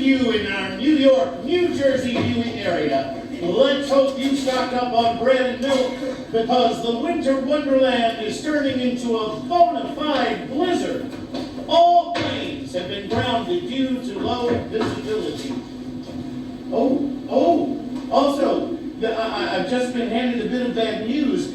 you in our New York, New Jersey viewing area. Let's hope you stocked up on bread and milk, because the winter wonderland is turning into a bona fide blizzard. All planes have been grounded due to low visibility. Also, I've just been handed a bit of bad news.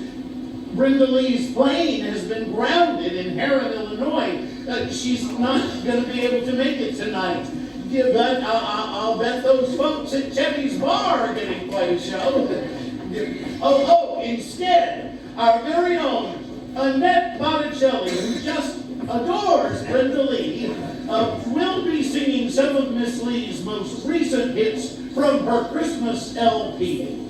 Brenda Lee's plane has been grounded in Heron, Illinois. She's not going to be able to make it tonight. Yeah, but I'll bet those folks at Chevy's Bar are getting quite a show. Instead, our very own Annette Botticelli, who just adores Brenda Lee, will be singing some of Miss Lee's most recent hits from her Christmas LP.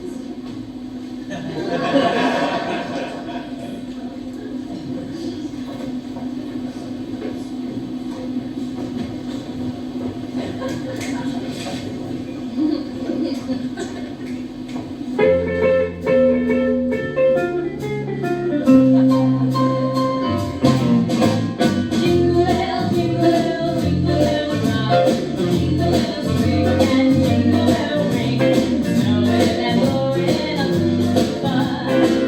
Jingle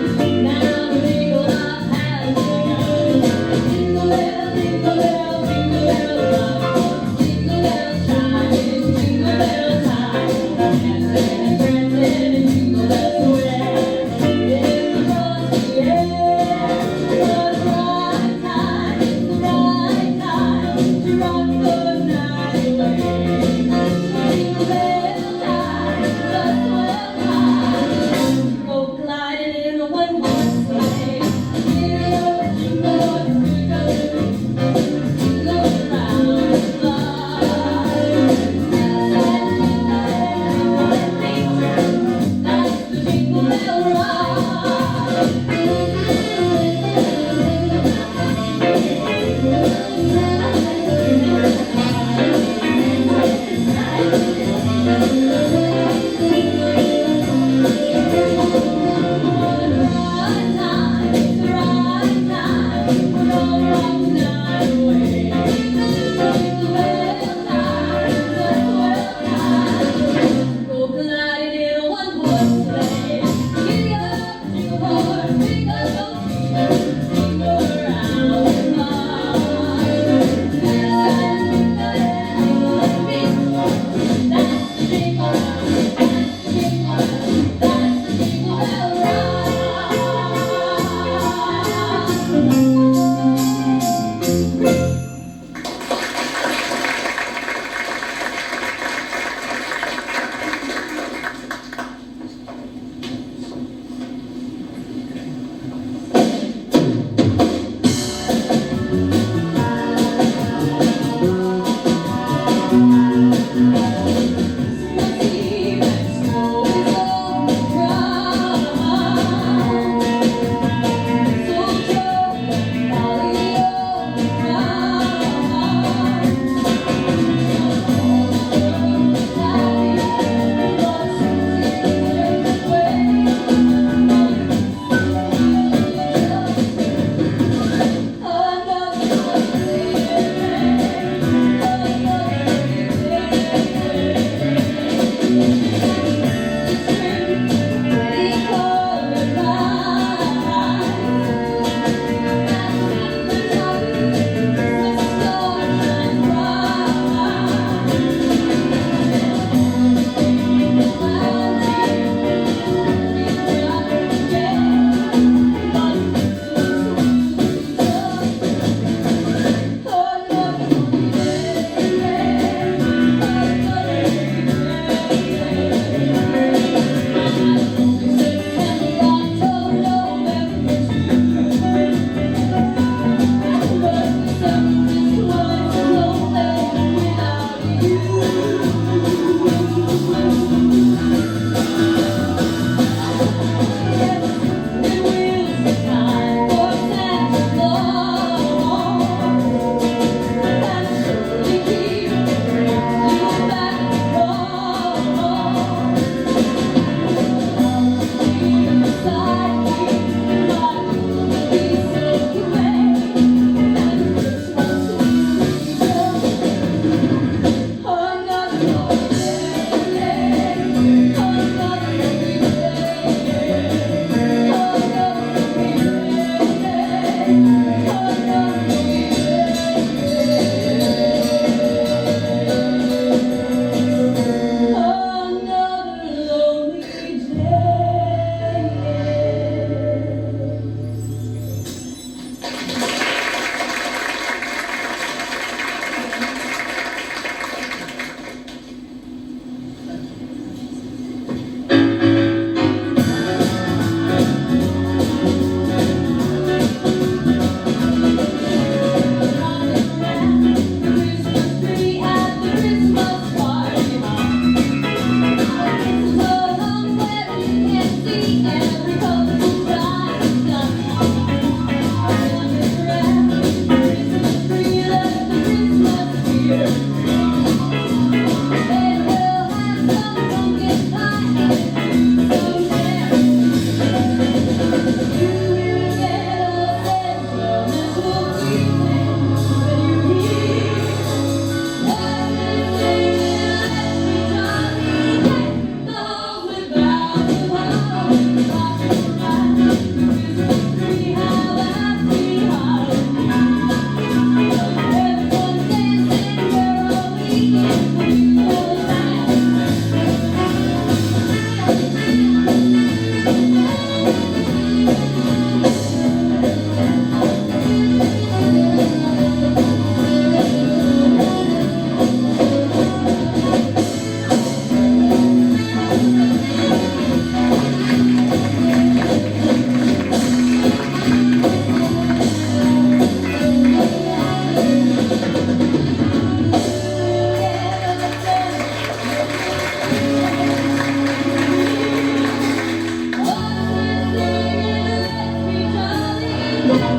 Thank you.